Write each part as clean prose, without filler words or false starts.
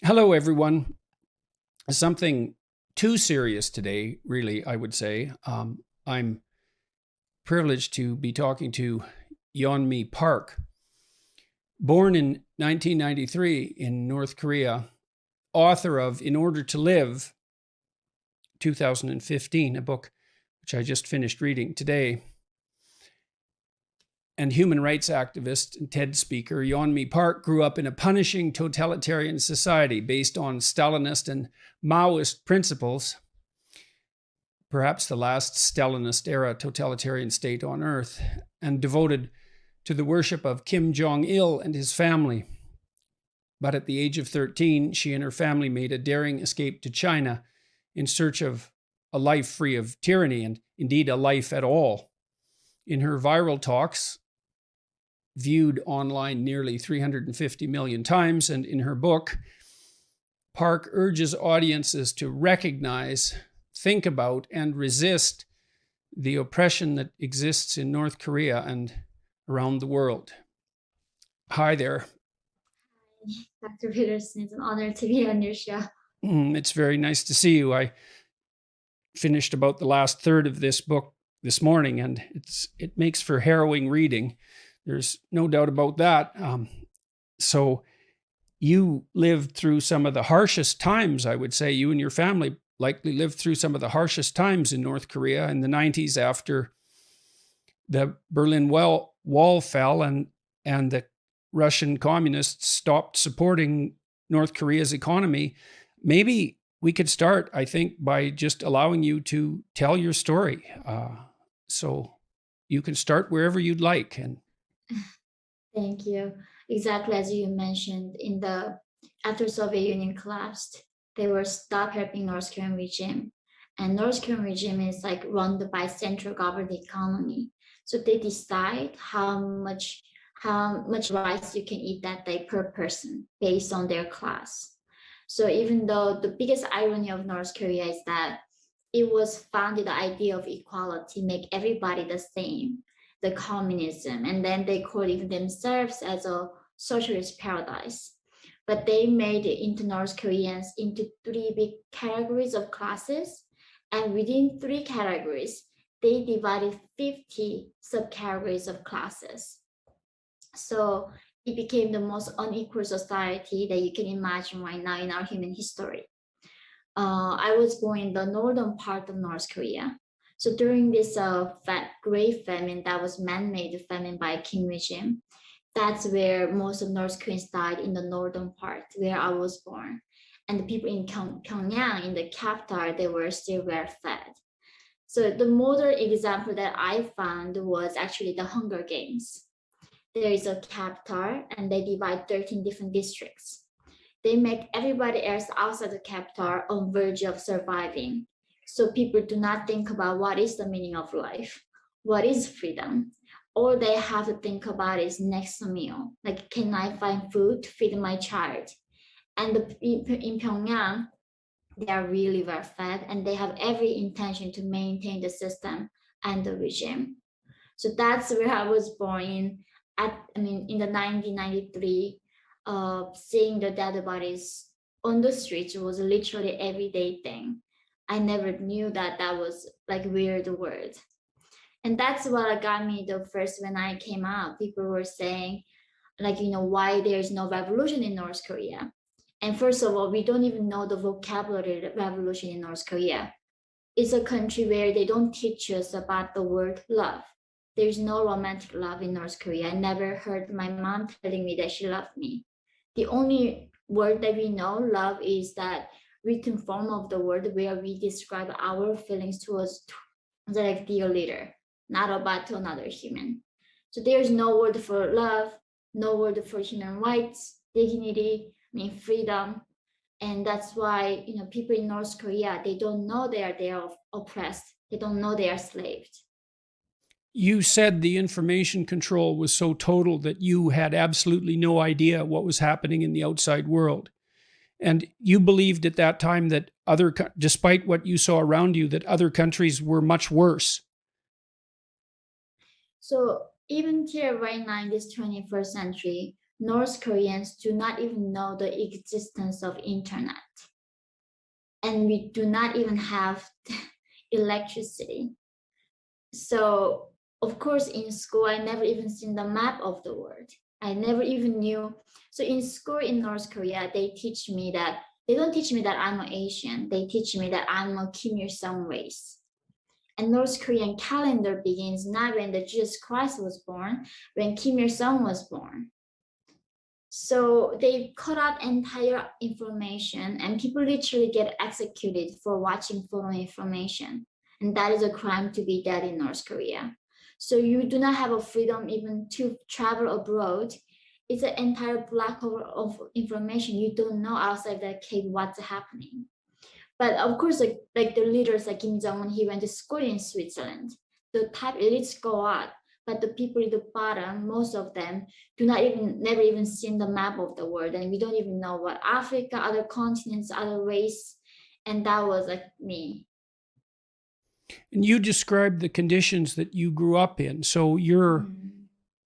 Hello, everyone. Something too serious today, really, I would say. I'm privileged to be talking to Yeonmi Park. Born in 1993 in North Korea, author of In Order to Live, 2015, a book which I just finished reading today, and human rights activist and TED speaker, Yeonmi Park grew up in a punishing totalitarian society based on Stalinist and Maoist principles, perhaps the last Stalinist-era totalitarian state on Earth, and devoted to the worship of Kim Jong-il and his family. But at the age of 13, she and her family made a daring escape to China in search of a life free of tyranny and indeed a life at all. In her viral talks, viewed online nearly 350 million times, and in her book, Park urges audiences to recognize, think about, and resist the oppression that exists in North Korea and around the world. Hi there. Dr. Peterson, it's an honor to be on your show. It's very nice to see you. I finished about the last third of this book this morning, and it makes for harrowing reading. There's no doubt about that. So you lived through some of the harshest times, I would say. You and your family likely lived through some of the harshest times in North Korea in the 90s after the Berlin Wall fell and the Russian communists stopped supporting North Korea's economy. Maybe we could start, I think, by just allowing you to tell your story. So you can start wherever you'd like. And Thank you. Exactly as you mentioned, after Soviet Union collapsed, they were stopped helping North Korean regime. And North Korean regime is like run by central government economy. So they decide how much rice you can eat that day per person based on their class. So even though the biggest irony of North Korea is that it was founded the idea of equality, make everybody the same, the communism, and then they called it themselves as a socialist paradise. But they made it into North Koreans into three big categories of classes, and within three categories, they divided 50 subcategories of classes. So it became the most unequal society that you can imagine right now in our human history. I was born in the northern part of North Korea. So during this great famine that was man-made famine by Kim regime, that's where most of North Koreans died, in the northern part where I was born. And the people in Pyongyang, in the capital, they were still well fed. So the modern example that I found was actually the Hunger Games. There is a capital and they divide 13 different districts. They make everybody else outside the capital on verge of surviving. So people do not think about what is the meaning of life, what is freedom. All they have to think about is next meal. Like, can I find food to feed my child? And in Pyongyang, they are really well fed and they have every intention to maintain the system and the regime. So that's where I was born in the 1993. Seeing the dead bodies on the streets was literally everyday thing. I never knew that was like weird word. And that's what got me the first when I came out. People were saying, like, why there's no revolution in North Korea. And first of all, we don't even know the vocabulary revolution in North Korea. It's a country where they don't teach us about the word love. There's no romantic love in North Korea. I never heard my mom telling me that she loved me. The only word that we know, love, is that written form of the word where we describe our feelings towards the dear leader, not about to another human. So there's no word for love, no word for human rights, dignity, freedom. And that's why, people in North Korea, they don't know they are oppressed. They don't know they are slaved. you said the information control was so total that you had absolutely no idea what was happening in the outside world. And you believed at that time that despite what you saw around you, that other countries were much worse. So even here right now in this 21st century, North Koreans do not even know the existence of internet. And we do not even have electricity. So of course in school, I never even seen the map of the world. I never even knew. So in school in North Korea, they don't teach me that I'm an Asian. They teach me that I'm a Kim Il-sung race. And North Korean calendar begins not when the Jesus Christ was born, when Kim Il-sung was born. So they cut out entire information and people literally get executed for watching photo information. And that is a crime to be dead in North Korea. So you do not have a freedom even to travel abroad. It's an entire black hole of information. You don't know outside that cave what's happening. But of course, like the leaders like Kim Jong-un, he went to school in Switzerland. The top elites go out, but the people at the bottom, most of them, never even seen the map of the world, and we don't even know what Africa, other continents, other race, and that was like me. And you described the conditions that you grew up in. So you're,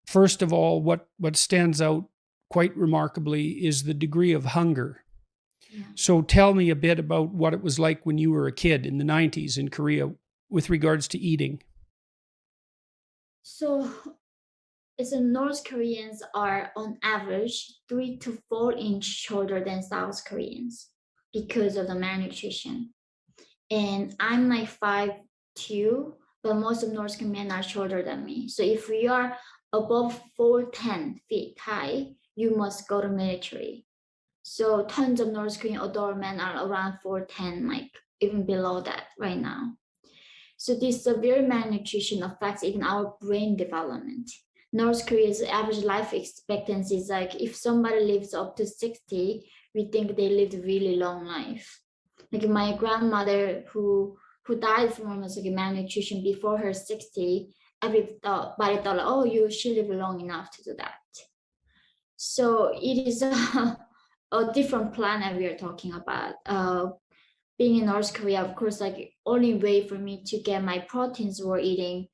first of all, what stands out quite remarkably is the degree of hunger. Yeah. So tell me a bit about what it was like when you were a kid in the 90s in Korea with regards to eating. So North Koreans are on average 3 to 4 inch shorter than South Koreans because of the malnutrition. And I'm like 5'2", but most of North Korean men are shorter than me. So if we are above 4'10" high, you must go to military. So tons of North Korean adult men are around 4'10", like even below that right now. So this severe malnutrition affects even our brain development. North Korea's average life expectancy is like, if somebody lives up to 60, we think they lived a really long life. Like my grandmother who died from almost like malnutrition before her 60, everybody thought, oh, she lived long enough to do that. So it is a different planet we are talking about. Being in North Korea, of course, like only way for me to get my proteins were eating,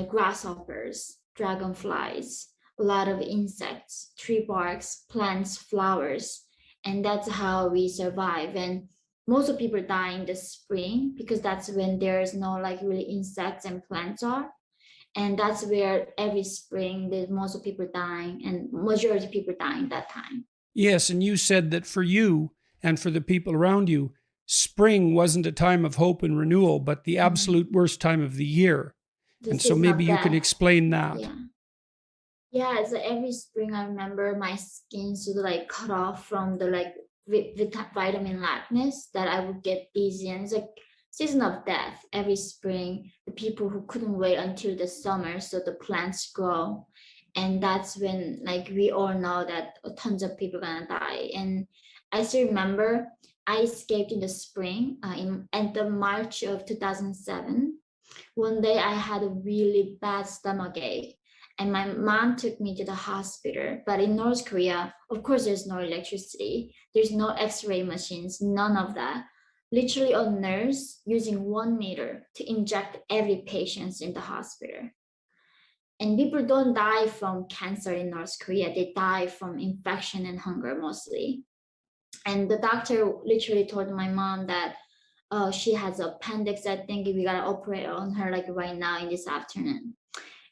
grasshoppers, dragonflies, a lot of insects, tree barks, plants, flowers, and that's how we survive. And most of people die in the spring because that's when there's no like really insects and plants are. And that's where every spring there's most of people dying and majority of people dying that time. Yes, and you said that for you and for the people around you, spring wasn't a time of hope and renewal, but the absolute worst time of the year. And so maybe you can explain that. Yeah, so every spring I remember my skin sort of like cut off from the like vitamin lackness that I would get dizzy, and it's like season of death every spring. The people who couldn't wait until the summer so the plants grow, and that's when like we all know that tons of people are gonna die. And I still remember I escaped in the spring in the March of 2007. One day I had a really bad stomach ache and my mom took me to the hospital. But in North Korea, of course, there's no electricity. There's no x-ray machines, none of that. Literally a nurse using 1 meter to inject every patient in the hospital. And people don't die from cancer in North Korea. They die from infection and hunger mostly. And the doctor literally told my mom that she has appendix. I think we gotta operate on her like right now in this afternoon.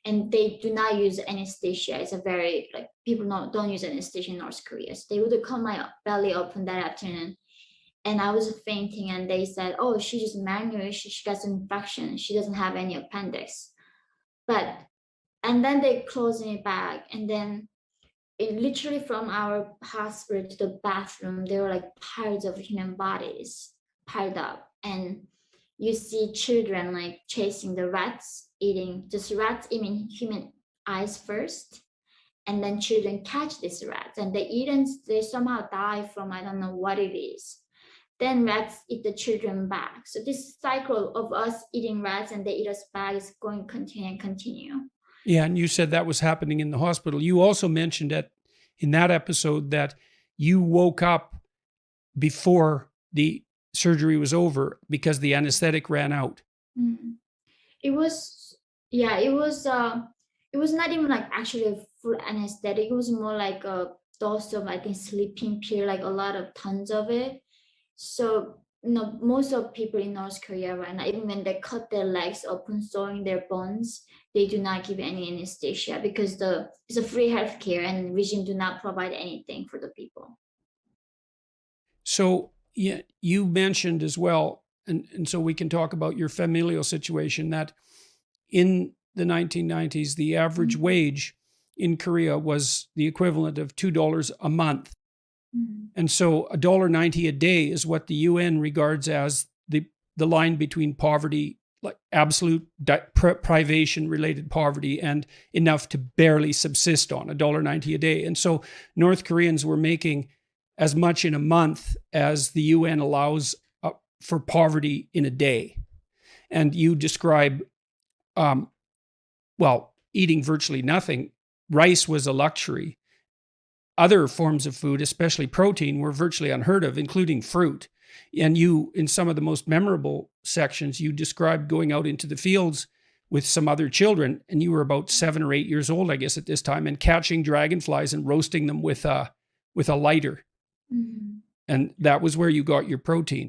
And they do not use anesthesia. It's a very like people don't use anesthesia in North Korea. So they would cut my belly open that afternoon, and I was fainting. And they said, "Oh, she just malnourished. She got an infection. She doesn't have any appendix." And then they closed me back, and then it literally from our hospital to the bathroom, there were like piles of human bodies piled up, and you see children like chasing the rats, eating just rats eating human eyes first, and then children catch these rats and they eat and they somehow die from I don't know what it is. Then rats eat the children back. So this cycle of us eating rats and they eat us back is going to continue and continue. Yeah, and you said that was happening in the hospital. You also mentioned in that episode that you woke up before the surgery was over because the anesthetic ran out. It was not even like actually a full anesthetic. It was more like a dose of, I think, sleeping pill, like a lot of tons of it. So most of people in North Korea right now, even when they cut their legs open, sewing their bones, they do not give any anesthesia because it's a free healthcare and regime do not provide anything for the people. So yeah, you mentioned as well, and so we can talk about your familial situation, that in the 1990s, the average wage in Korea was the equivalent of $2 a month. And so $1.90 a day is what the UN regards as the line between poverty, like absolute privation related poverty, and enough to barely subsist on, $1.90 a day. And so North Koreans were making as much in a month as the UN allows for poverty in a day. And you describe, eating virtually nothing. Rice was a luxury. Other forms of food, especially protein, were virtually unheard of, including fruit. And you, in some of the most memorable sections, you described going out into the fields with some other children, and you were about 7 or 8 years old, I guess, at this time, and catching dragonflies and roasting them with a lighter. Mm-hmm. And that was where you got your protein.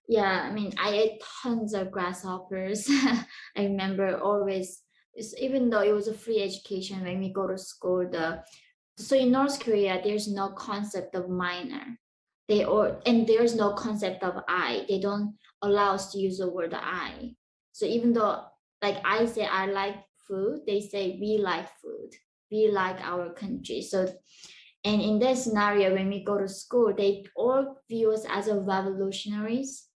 Yeah, I mean, I ate tons of grasshoppers. I remember always, even though it was a free education when we go to school, so in North Korea, there's no concept of minor. And there's no concept of I. They don't allow us to use the word I. So even though, like I say I like food, they say we like food. We like our country. And in that scenario, when we go to school, they all view us as a revolutionaries.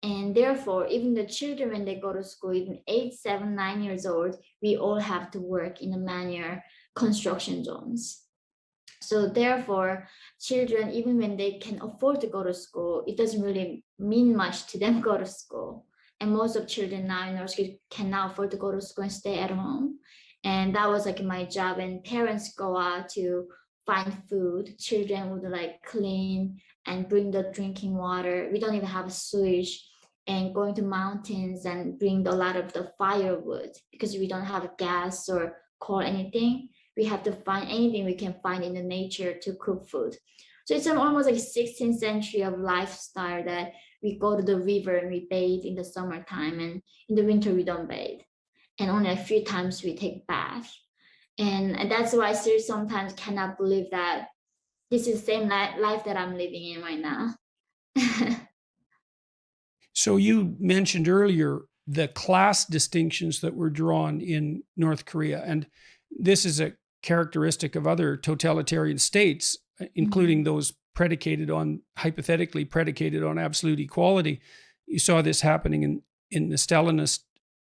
And therefore, even the children, when they go to school, even 8, 7, 9 years old, we all have to work in the manual construction zones. So therefore, children, even when they can afford to go to school, it doesn't really mean much to them go to school. And most of children now in North Korea cannot afford to go to school and stay at home. And that was like my job. And parents go out to find food. Children would like clean and bring the drinking water. We don't even have a sewage. And going to mountains and bring a lot of the firewood because we don't have gas or coal or anything. We have to find anything we can find in the nature to cook food. So it's almost like 16th century of lifestyle that we go to the river and we bathe in the summertime, and in the winter we don't bathe. And only a few times we take bath. And that's why I still sometimes cannot believe that this is the same life that I'm living in right now. So you mentioned earlier the class distinctions that were drawn in North Korea. And this is a characteristic of other totalitarian states, including those hypothetically predicated on absolute equality. You saw this happening in the Stalinist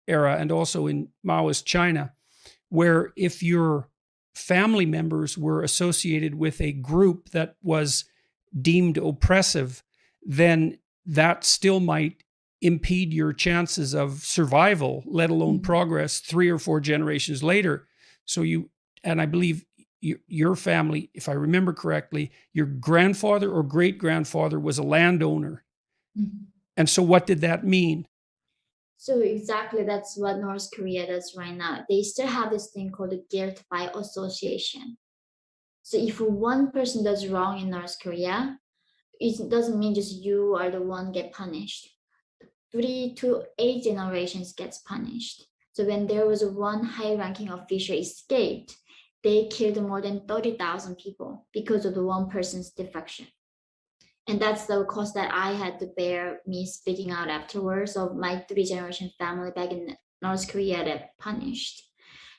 era and also in Maoist China, where if your family members were associated with a group that was deemed oppressive, then that still might impede your chances of survival, let alone progress 3 or 4 generations later. So and I believe your family, if I remember correctly, your grandfather or great-grandfather was a landowner. Mm-hmm. And so what did that mean? So exactly, that's what North Korea does right now. They still have this thing called the guilt by association. So if one person does wrong in North Korea, it doesn't mean just you are the one get punished. 3 to 8 generations gets punished. So when there was one high-ranking official escaped, they killed more than 30,000 people because of the one person's defection. And that's the cost that I had to bear, me speaking out afterwards of my 3-generation family back in North Korea that punished.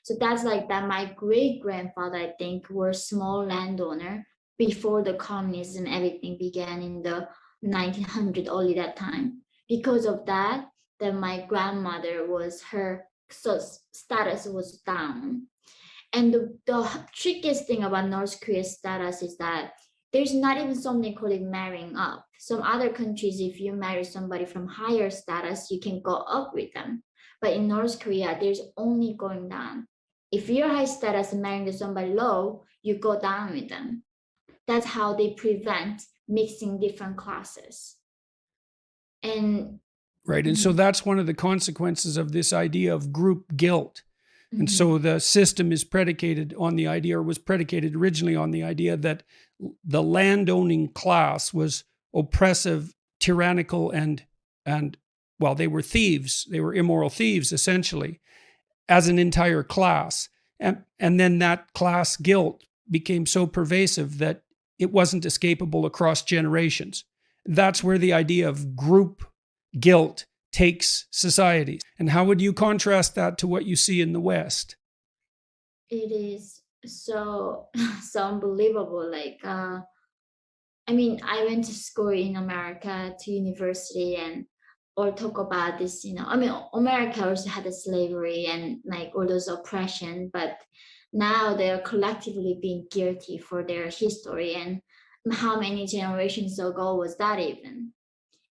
So that's like that. My great-grandfather, I think, was small landowner before the communism, everything began in the 1900s, early that time. Because of that, then my grandmother her status was down. And the trickiest thing about North Korea's status is that there's not even something called marrying up. Some other countries, if you marry somebody from higher status, you can go up with them. But in North Korea, there's only going down. If you're high status and marrying to somebody low, you go down with them. That's how they prevent mixing different classes. Right. And so that's one of the consequences of this idea of group guilt, And so the system is predicated on the idea, or was predicated originally on the idea, that the landowning class was oppressive, tyrannical, and well, they were thieves. They were immoral thieves, essentially, as an entire class. And then that class guilt became so pervasive that it wasn't escapable across generations. That's where the idea of group guilt takes societies. And how would you contrast that to what you see in the West? It is so so unbelievable. I mean, I went to school in America, to university, and or talk about this, I mean, America also had a slavery and like all those oppression, but now they're collectively being guilty for their history. And how many generations ago was that even?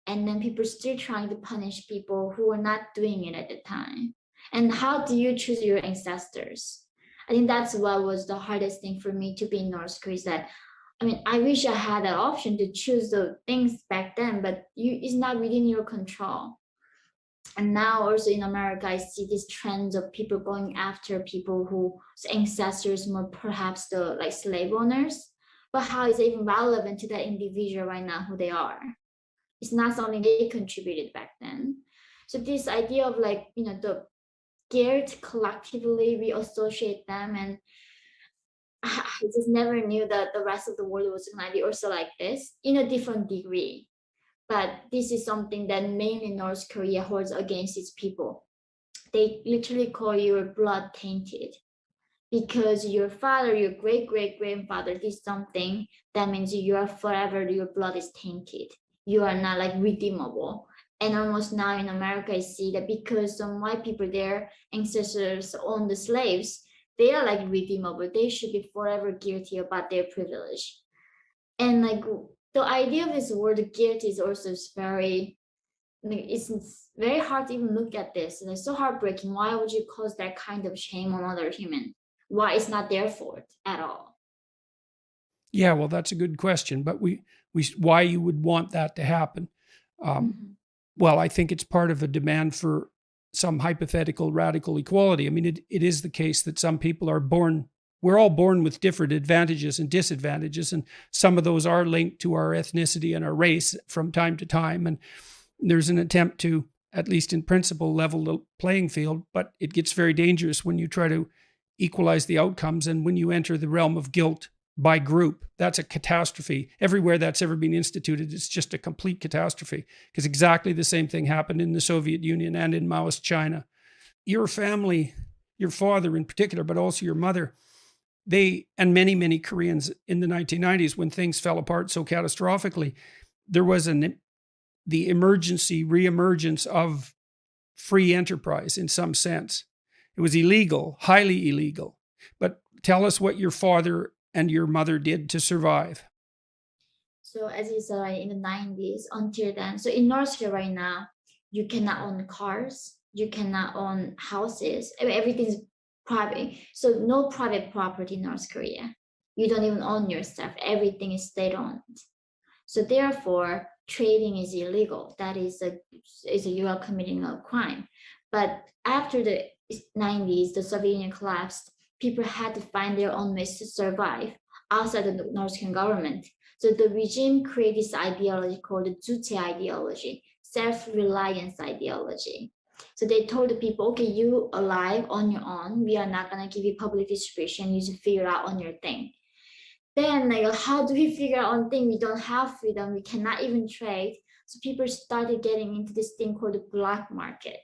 And then people still trying to punish people who were not doing it at the time. And how do you choose your ancestors? I think that's what was the hardest thing for me to be in North Korea, is that I mean, I wish I had that option to choose the things back then, but it's not within your control. And now also in America, I see these trends of people going after people whose ancestors were perhaps the like slave owners. But how is it even relevant to that individual right now who they are? It's not something they contributed back then. So this idea of the guilt collectively, we associate them, and I just never knew that the rest of the world was going to be also like this in a different degree. But this is something that mainly North Korea holds against its people. They literally call you blood tainted because your father, your great great grandfather did something. That means you are forever, your blood is tainted. You are not like redeemable. And almost now in America, I see that because some white people, their ancestors owned the slaves, they are like redeemable. They should be forever guilty about their privilege. And like the idea of this word guilt is also very, like, it's very hard to even look at this. And it's so heartbreaking. Why would you cause that kind of shame on other human? Why it's not their fault at all? Yeah, well, that's a good question. But why you would want that to happen? Mhm. Well, I think it's part of a demand for some hypothetical radical equality. I mean, it is the case that some people are born, we're all born with different advantages and disadvantages, and some of those are linked to our ethnicity and our race from time to time. And there's an attempt to, at least in principle, level the playing field, but it gets very dangerous when you try to equalize the outcomes and when you enter the realm of guilt by group. That's a catastrophe. Everywhere that's ever been instituted, it's just a complete catastrophe, because exactly the same thing happened in the Soviet Union and in Maoist China. Your family, your father in particular, but also your mother, they, and many, many Koreans in the 1990s, when things fell apart so catastrophically, there was the emergency reemergence of free enterprise in some sense. It was illegal, highly illegal. But tell us what your father and your mother did to survive. So as you said, in the 90s, until then, so in North Korea right now, you cannot own cars, you cannot own houses. I mean, everything's private. So no private property in North Korea. You don't even own your stuff. Everything is state owned. So therefore, trading is illegal. That you are committing a crime. But after the 90s, the Soviet Union collapsed. People had to find their own ways to survive outside the North Korean government. So the regime created this ideology called the Juche ideology, self-reliance ideology. So they told the people, okay, you alive on your own. We are not gonna give you public distribution. You should figure out on your thing. Then like how do we figure out on thing? We don't have freedom. We cannot even trade. So people started getting into this thing called the black market.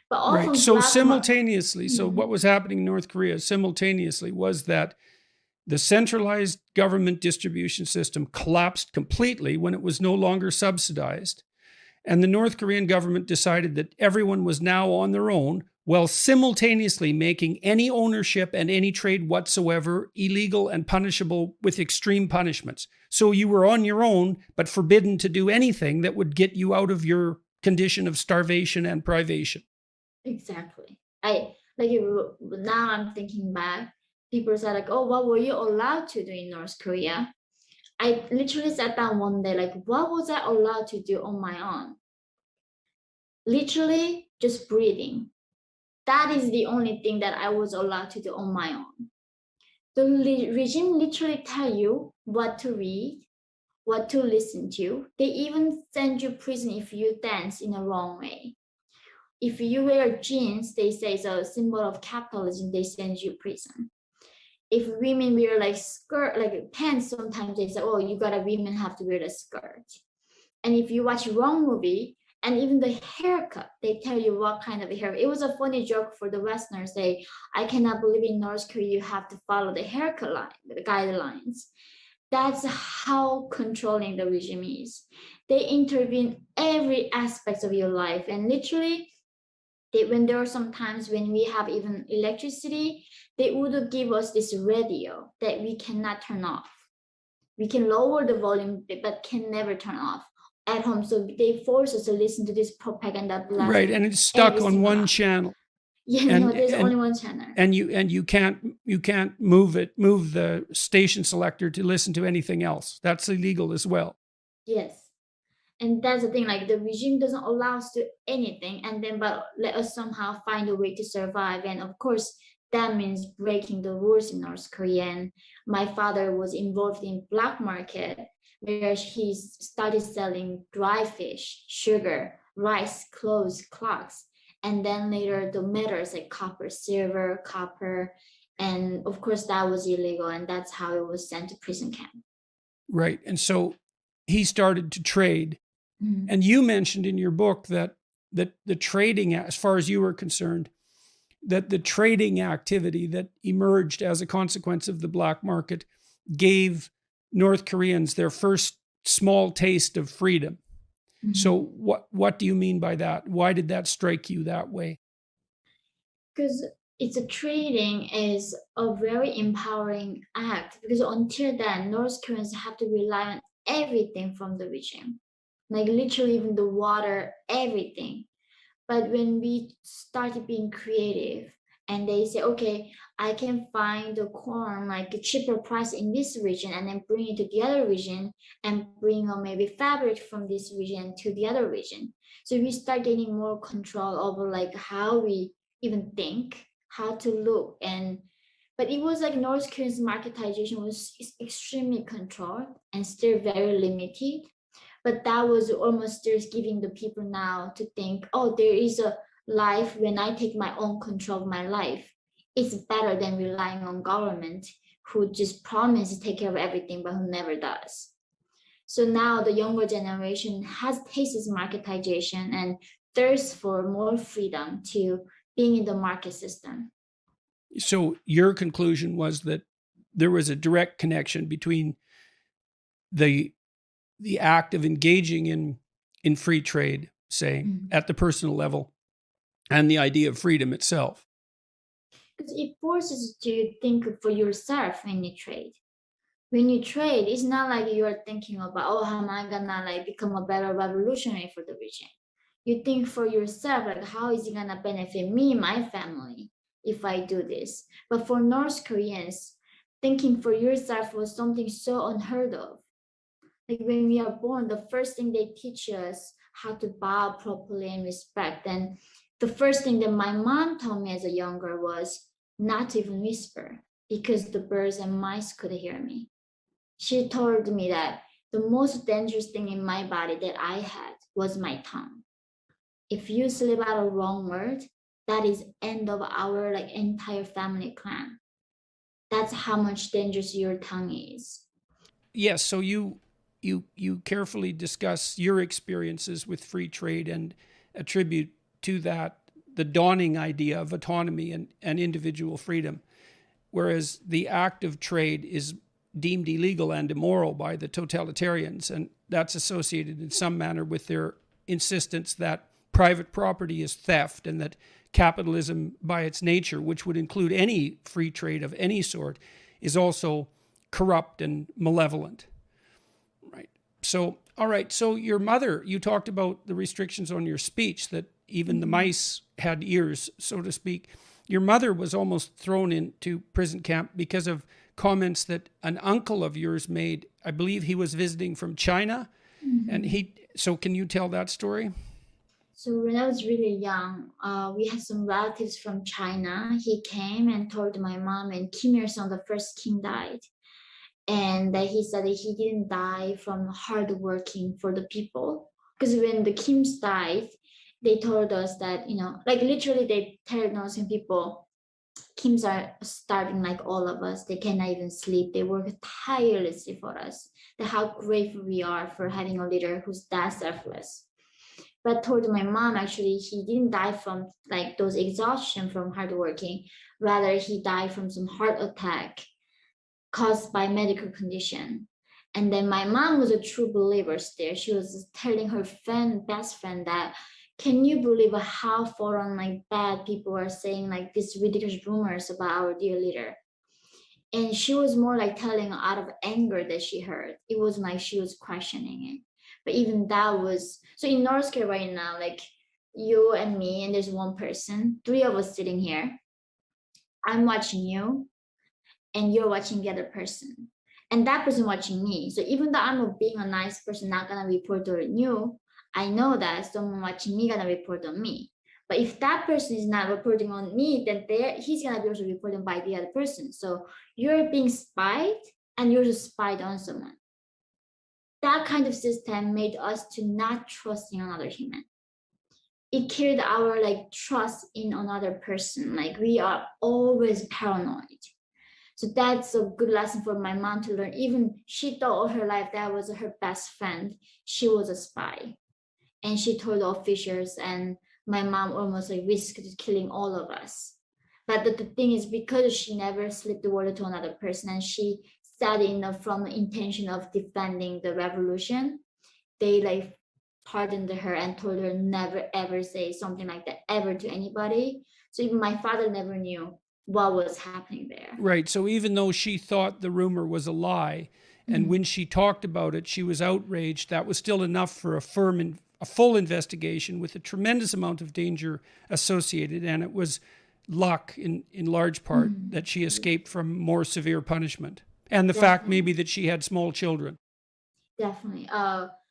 But Right. often So black market. simultaneously, so what was happening in North Korea simultaneously was that the centralized government distribution system collapsed completely when it was no longer subsidized. And the North Korean government decided that everyone was now on their own, while simultaneously making any ownership and any trade whatsoever illegal and punishable with extreme punishments. So you were on your own, but forbidden to do anything that would get you out of your condition of starvation and privation. Exactly. I like now I'm thinking back. People said like, "Oh, what were you allowed to do in North Korea?" I literally sat down one day like, "What was I allowed to do on my own?" Literally just breathing. that is the only thing that I was allowed to do on my own. The regime literally tell you what to read, what to listen to. They even send you prison if you dance in a wrong way. If you wear jeans, they say it's a symbol of capitalism, they send you prison. If women wear like skirt, like pants, sometimes they say, oh, women have to wear a skirt. And if you watch wrong movie, and even the haircut, they tell you what kind of hair. It was a funny joke for the Westerners. I cannot believe in North Korea you have to follow the haircut line, the guidelines. That's how controlling the regime is. They intervene every aspect of your life, and literally, when there are some times when we have even electricity, they would give us this radio that we cannot turn off. We can lower the volume, but can never turn off at home. So they force us to listen to this propaganda blast. Right, and it's stuck on one channel. Yeah, no, there's only one channel. And you can't move the station selector to listen to anything else. That's illegal as well. Yes. And that's the thing, like the regime doesn't allow us to anything, and then but let us somehow find a way to survive. And of course, that means breaking the rules in North Korea. And my father was involved in black market, where he started selling dry fish, sugar, rice, clothes, clocks, and then later the metals like copper, silver, copper, and of course that was illegal, and that's how it was sent to prison camp. Right, and so he started to trade. And you mentioned in your book that the trading, as far as you were concerned, that the trading activity that emerged as a consequence of the black market gave North Koreans their first small taste of freedom. So what do you mean by that? Why did that strike you that way? Because trading is a very empowering act, because until then, North Koreans have to rely on everything from the regime. Like literally even the water, everything. But when we started being creative and they say, okay, I can find the corn like a cheaper price in this region and then bring it to the other region and bring maybe fabric from this region to the other region. So we start getting more control over like how we even think, how to look. But it was like North Korea's marketization was extremely controlled and still very limited. But that was almost just giving the people now to think, oh, there is a life when I take my own control of my life. It's better than relying on government who just promise to take care of everything, but who never does. So now the younger generation has tasted marketization and thirsts for more freedom to being in the market system. So your conclusion was that there was a direct connection between the act of engaging in free trade, say, at the personal level, and the idea of freedom itself. Because it forces you to think for yourself when you trade. When you trade, it's not like you're thinking about, oh, how am I gonna like become a better revolutionary for the regime? You think for yourself, like how is it gonna benefit me, my family, if I do this? But for North Koreans, thinking for yourself was something so unheard of. Like when we are born, the first thing they teach us how to bow properly and respect. And the first thing that my mom told me as a younger was not to even whisper, because the birds and mice could hear me. She told me that the most dangerous thing in my body that I had was my tongue. If you slip out a wrong word, that is end of our like entire family clan. That's how much dangerous your tongue is. Yes, so you carefully discuss your experiences with free trade and attribute to that the dawning idea of autonomy and individual freedom, whereas the act of trade is deemed illegal and immoral by the totalitarians, and that's associated in some manner with their insistence that private property is theft and that capitalism by its nature, which would include any free trade of any sort, is also corrupt and malevolent. Right. So, all right. So your mother, you talked about the restrictions on your speech, that even the mice had ears, so to speak. Your mother was almost thrown into prison camp because of comments that an uncle of yours made. I believe he was visiting from China. And so can you tell that story? So when I was really young, we had some relatives from China. He came and told my mom and Kim Il Sung, the first king, died. And that he said that he didn't die from hard working for the people. Because when the Kims died, they told us that, like literally they tell Northern people, Kims are starving like all of us. They cannot even sleep. They work tirelessly for us. That how grateful we are for having a leader who's that selfless. But told my mom actually he didn't die from like those exhaustion from hard working. Rather, he died from some heart attack caused by medical condition. And then my mom was a true believer still. She was telling her best friend that, can you believe how foreign like bad people are saying like these ridiculous rumors about our dear leader? And she was more like telling out of anger that she heard. It wasn't like she was questioning it. But even that was so in North Korea right now, like you and me, and there's one person, three of us sitting here. I'm watching you, and you're watching the other person, and that person watching me. So even though I'm being a nice person, not gonna report on you, I know that someone watching me gonna report on me. But if that person is not reporting on me, then he's gonna be also reported by the other person. So you're being spied, and you're just spied on someone. That kind of system made us to not trust in another human. It killed our like trust in another person. Like we are always paranoid. So that's a good lesson for my mom to learn. Even she thought all her life that was her best friend. She was a spy. And she told the officials, and my mom almost like risked killing all of us. But the thing is, because she never slipped the word to another person, and she said from the intention of defending the revolution, they like pardoned her and told her never ever say something like that ever to anybody. So even my father never knew what was happening there. Right. So even though she thought the rumor was a lie, and when she talked about it, she was outraged, that was still enough for a full investigation with a tremendous amount of danger associated. And it was luck in large part that she escaped from more severe punishment. And the fact maybe that she had small children. Definitely.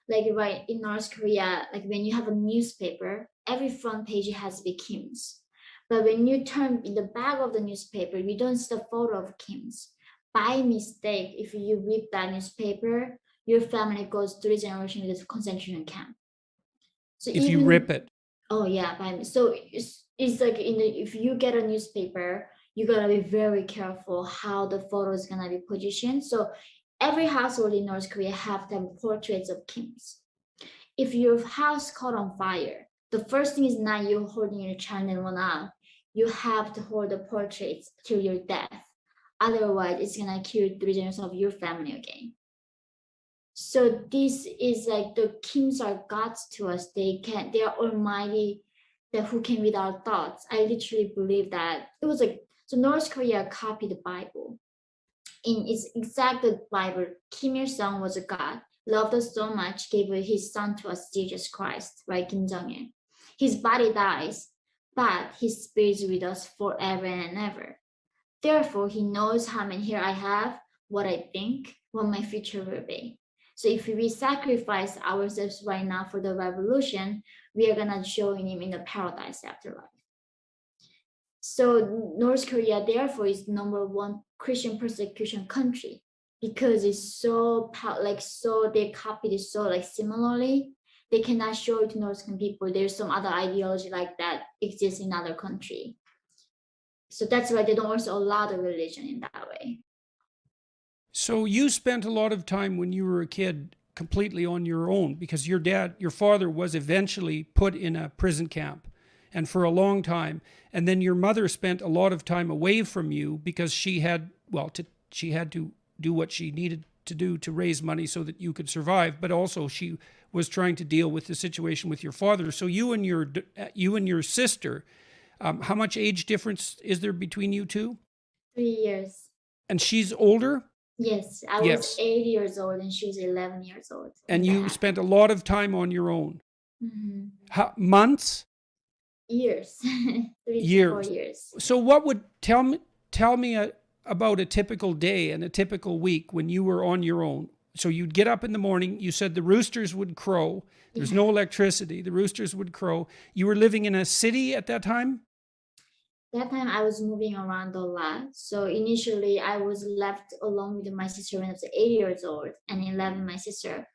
Like right in North Korea, like when you have a newspaper, every front page has to be Kim's. But when you turn in the back of the newspaper, you don't see the photo of Kim's. By mistake, if you read that newspaper, your family goes 3 generations to the concentration camp. So if you rip it. Oh yeah, so it's like if you get a newspaper, you gotta be very careful how the photo is gonna be positioned. So every household in North Korea have them portraits of Kims. If your house caught on fire, the first thing is not you holding your child and one up. You have to hold the portraits till your death. Otherwise, it's gonna kill 3 generations of your family again. So this is like the Kims are gods to us. They are almighty, that who can read our thoughts. I literally believe that it was like so North Korea copied the Bible. In its exact Bible, Kim Il Sung was a god, loved us so much, gave his son to us, Jesus Christ, right? Kim Jong Il. His body dies, but his spirit is with us forever and ever. Therefore, he knows how many here I have, what I think, what my future will be. So if we sacrifice ourselves right now for the revolution, we are gonna join him in the paradise afterlife. So North Korea, therefore, is #1 Christian persecution country because it's so they copied it so like similarly. They cannot show it to North Korean people. There's some other ideology like that exists in other country. So that's why they don't also allow the religion in that way. So you spent a lot of time when you were a kid completely on your own because your father was eventually put in a prison camp and for a long time. And then your mother spent a lot of time away from you because she had to do what she needed to do to raise money so that you could survive. But also she was trying to deal with the situation with your father. So you and your sister, how much age difference is there between you two? 3 years. And she's older? Yes, I was 8 years old and she was 11 years old. And you spent a lot of time on your own. Months? Years. 3 to 4 years. So what would tell me about a typical day and a typical week when you were on your own? So you'd get up in the morning. You said the roosters would crow. There's no electricity. The roosters would crow. You were living in a city at that time? That time I was moving around a lot. So initially I was left alone with my sister when I was 8 years old, and 11 my sister.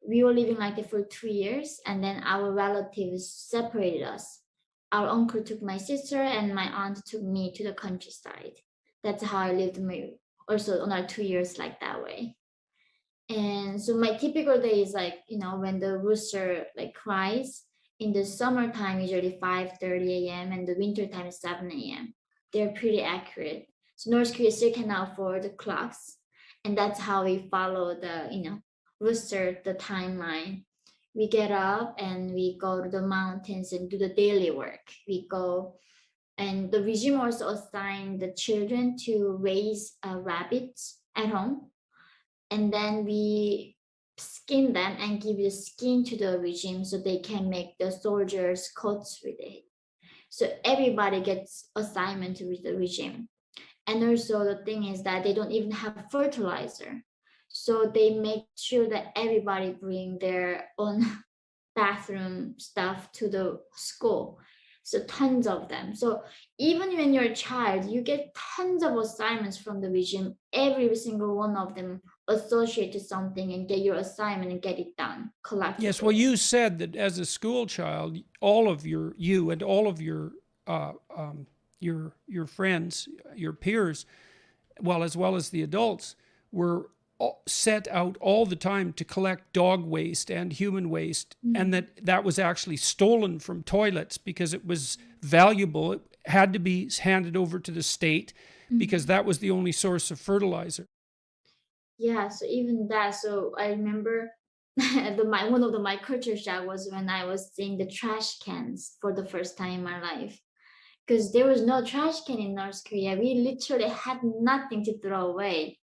We were living like that for 2 years, and then our relatives separated us. Our uncle took my sister and my aunt took me to the countryside. That's how I lived my also another 2 years like that way. And so my typical day is like, when the rooster like cries in the summertime, usually 5:30 a.m. and the winter time is 7 a.m. They're pretty accurate. So North Korea still cannot afford the clocks. And that's how we follow the, rooster, the timeline. We get up and we go to the mountains and do the daily work. We go, and the regime also assigned the children to raise rabbits at home, and then we skin them and give the skin to the regime so they can make the soldiers coats with it. So everybody gets assignment with the regime. And also the thing is that they don't even have fertilizer. So they make sure that everybody bring their own bathroom stuff to the school. So tons of them. So even when you're a child, you get tons of assignments from the regime. Every single one of them associate to something and get your assignment and get it done Yes. Well, collectively. you said that as a school child, all of you and all of uh, um, your friends, your peers, as well as the adults, were set out all the time to collect dog waste and human waste, and Mhm. that was actually stolen from toilets because it was valuable. It had to be handed over to the state because Mhm. that was the only source of fertilizer. Yeah, so even that, so I remember one of my culture shock was when I was seeing the trash cans for the first time in my life. Because there was no trash can in North Korea. We literally had nothing to throw away.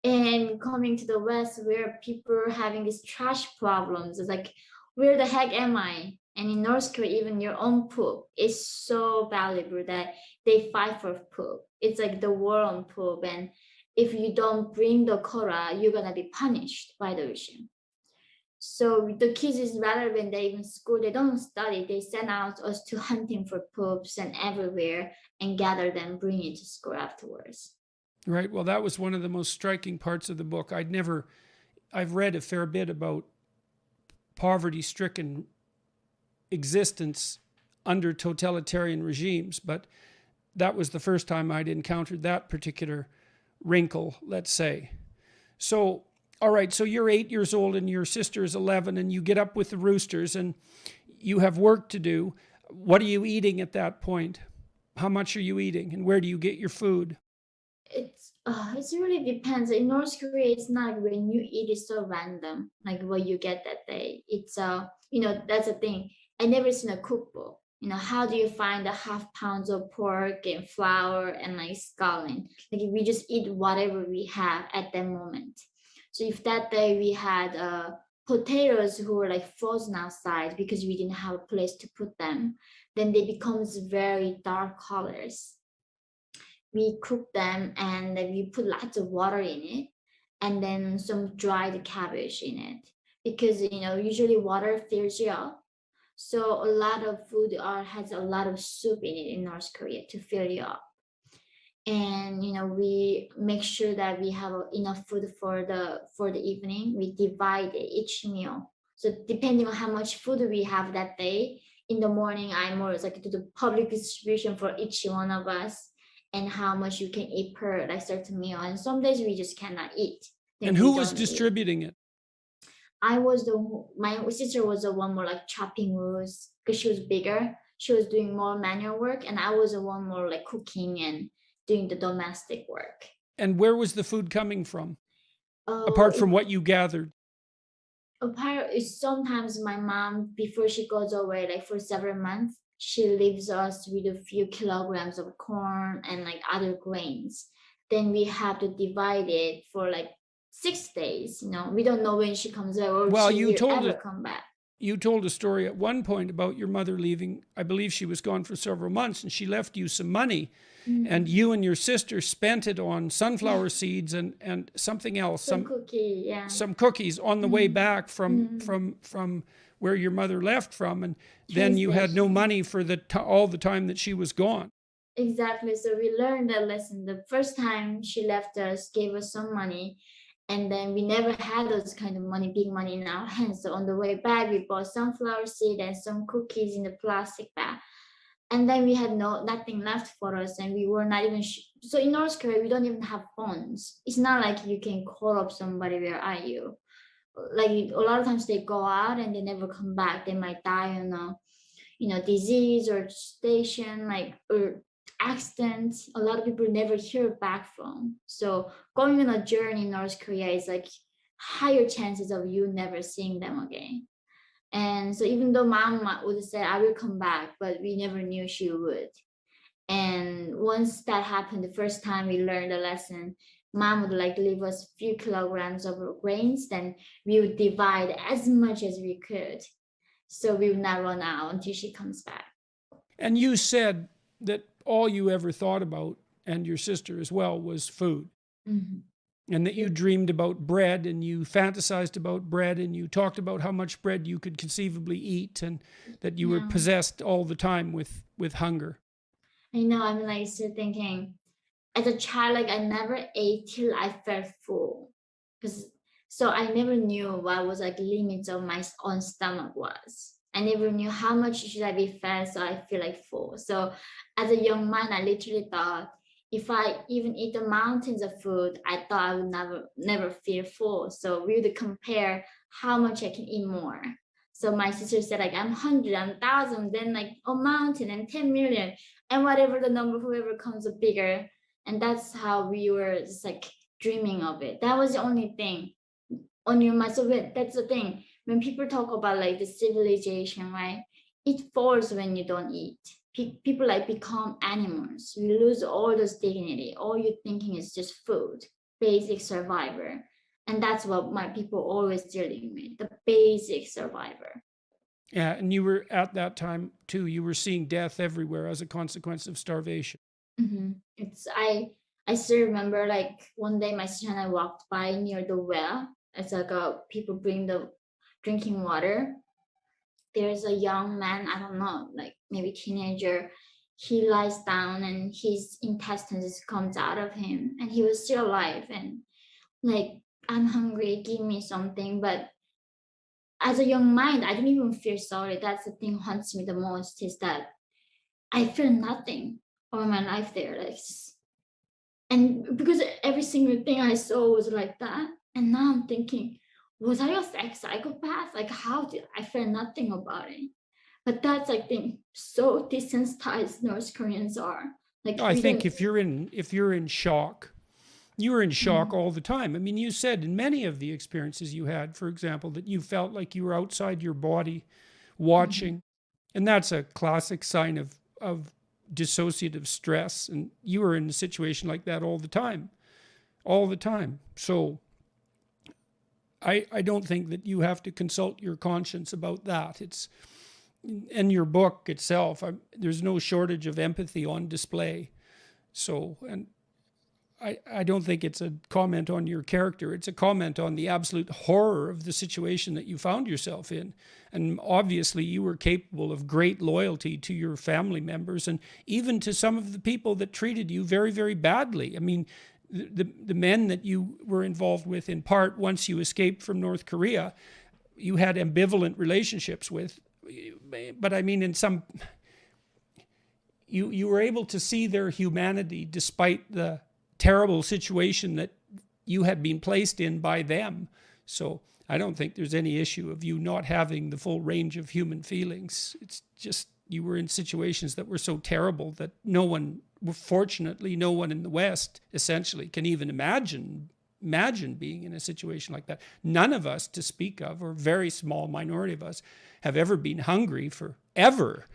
And coming to the West, where people are having these trash problems, it's like, where the heck am I? And in North Korea, even your own poop is so valuable that they fight for poop. It's like the war on poop. And if you don't bring the quota, you're gonna be punished by the regime. So the kids is rather when they in school, they don't study. They send out us to hunting for poops and everywhere and gather them, bring it to school afterwards. Right. Well, that was one of the most striking parts of the book. I've read a fair bit about poverty stricken existence under totalitarian regimes, but that was the first time I'd encountered that particular wrinkle, let's say. So, all right, so you're 8 years old and your sister is 11, and you get up with the roosters and you have work to do. What are you eating at that point? How much are you eating, and where do you get your food? It's really depends. In North Korea, it's not like when you eat, it's so random, like what you get that day. It's that's the thing. I never seen a cookbook. How do you find the half pounds of pork and flour and like scallion? Like we just eat whatever we have at that moment. So if that day we had potatoes who were like frozen outside because we didn't have a place to put them, then they becomes very dark colors. We cook them and then we put lots of water in it, and then some dried cabbage in it, because usually water fills you up. So a lot of food has a lot of soup in it in North Korea to fill you up. And we make sure that we have enough food for the evening. We divide each meal, so depending on how much food we have that day. In the morning, I more like to the public distribution for each one of us, and how much you can eat per like certain meal. And some days we just cannot eat, And then we who was don't eat. distributing it? My sister was the one more like chopping woods because she was bigger. She was doing more manual work, and I was the one more like cooking and doing the domestic work. And where was the food coming from, Oh, apart from what you gathered? apart is sometimes my mom before she goes away like for several months, she leaves us with a few kilograms of corn and like other grains. Then we have to divide it for like 6 days. We don't know when she comes back or Well, she you will told ever it. come back. you told a story at one point about your mother leaving. I believe she was gone for several months, and she left you some money, and you and your sister spent it on sunflower seeds and something else, some cookies on the way back from where your mother left from, and then you had no money for all the time that she was gone. Exactly. So we learned that lesson. The first time she left us, gave us some money, and then we never had those kind of money, big money in our hands. So on the way back, we bought sunflower seed and some cookies in the plastic bag. And then we had nothing left for us, and we were not even so in North Korea we don't even have phones. It's not like you can call up somebody, where are you? Like a lot of times they go out and they never come back. They might die on a disease or station, like, or accident. A lot of people never hear back from. So going on a journey in North Korea is like higher chances of you never seeing them again. And so even though mom would say, I will come back, but we never knew she would. And once that happened, the first time we learned the lesson, mom would like leave us a few kilograms of grains, then we would divide as much as we could, so we would not run out until she comes back. And you said that all you ever thought about, and your sister as well, was food. And that you dreamed about bread, and you fantasized about bread, and you talked about how much bread you could conceivably eat, and that you were possessed all the time with hunger. I know. I'm like still thinking, as a child, like I never ate till I felt full, so I never knew what was like limits of my own stomach was. I never knew how much should I be fed so I feel like full. So as a young man, I literally thought, if I even eat the mountains of food, I thought I would never feel full. So we would compare how much I can eat more. So my sister said, like, I'm 100, I'm 1,000, then like a mountain and 10 million, and whatever the number, whoever comes up bigger. And that's how we were just like dreaming of it. That was the only thing on your mind. So that's the thing. When people talk about like the civilization, right? It falls when you don't eat. People like become animals. You lose all those dignity. All you're thinking is just food, basic survivor. And that's what my people always dealing with, the basic survivor. Yeah, and you were at that time too, you were seeing death everywhere as a consequence of starvation. I still remember, like, one day my sister and I walked by near the well. It's like people bring the drinking water. There's a young man, I don't know, like maybe teenager. He lies down and his intestines comes out of him, and he was still alive. And like, I'm hungry, give me something. But as a young mind, I didn't even feel sorry. That's the thing haunts me the most, is that I feel nothing all my life there. Like, and because every single thing I saw was like that. And now I'm thinking, was I a psychopath? Like, how did I feel nothing about it? But that's like the so desensitized North Koreans are. Like, I think if you're in shock, you were in shock all the time. I mean, you said in many of the experiences you had, for example, that you felt like you were outside your body watching. And that's a classic sign of dissociative stress. And you were in a situation like that all the time. So I don't think that you have to consult your conscience about that. It's in your book itself. There's no shortage of empathy on display. So, and I don't think it's a comment on your character. It's a comment on the absolute horror of the situation that you found yourself in. And obviously you were capable of great loyalty to your family members, and even to some of the people that treated you very, very badly. I mean, the men that you were involved with, in part, once you escaped from North Korea, you had ambivalent relationships with. But I mean, in some, you were able to see their humanity despite the terrible situation that you had been placed in by them. So I don't think there's any issue of you not having the full range of human feelings. It's just you were in situations that were so terrible that fortunately no one in the West essentially can even imagine being in a situation like that. None of us, to speak of, or a very small minority of us, have ever been hungry forever,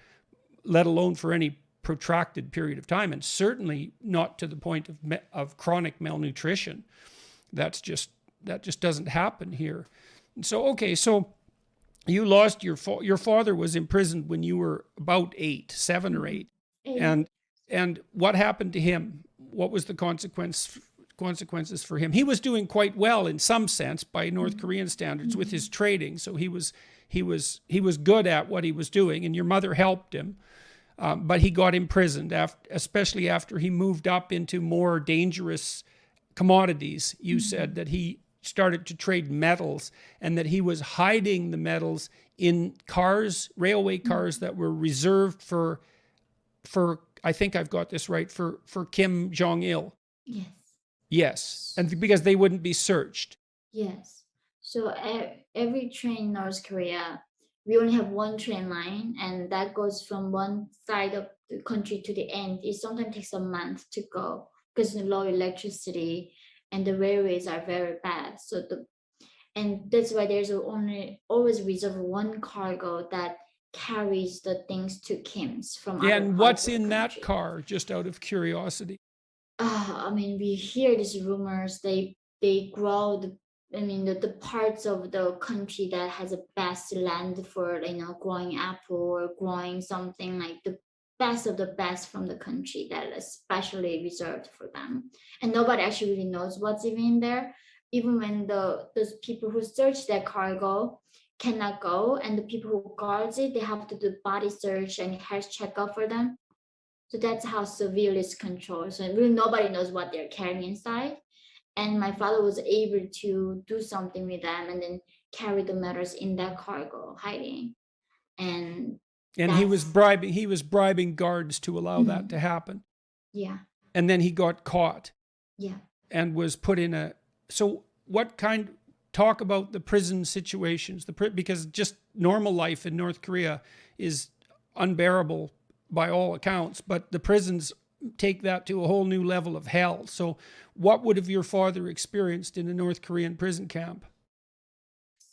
let alone for any protracted period of time, and certainly not to the point of chronic malnutrition. That just doesn't happen here. And so, okay, so you lost your father was imprisoned when you were about 7 or 8. Eight. And what happened to him? What was the consequences for him? He was doing quite well in some sense by North Korean standards with his trading, so he was good at what he was doing, and your mother helped him. But he got imprisoned, especially after he moved up into more dangerous commodities. You said that he started to trade metals, and that he was hiding the metals in cars, railway cars that were reserved for I think I've got this right, for Kim Jong-il. Yes. Yes, and because they wouldn't be searched. Yes. So every train in North Korea, we only have one train line, and that goes from one side of the country to the end. It sometimes takes a month to go because of low electricity, and the railways are very bad. And that's why there's only always reserved one cargo that carries the things to Kim's from other And parts what's of the in that country. car, just out of curiosity? I mean, we hear these rumors. They grow the parts of the country that has the best land for growing apple or growing something like the best of the best from the country that is especially reserved for them, and nobody actually really knows what's even in there. Even when those people who search that cargo cannot go, and the people who guards it, they have to do body search and health checkup for them. So that's how severe it's controlled. So really nobody knows what they're carrying inside. And my father was able to do something with them and then carry the metals in that cargo, hiding. And he was that's bribing guards to allow that to happen. yeah, And then he got caught yeah. and was put in a. So what kind? Talk about the prison situations. Because just normal life in North Korea is unbearable by all accounts, but the prisons take that to a whole new level of hell. So what would have your father experienced in a North Korean prison camp?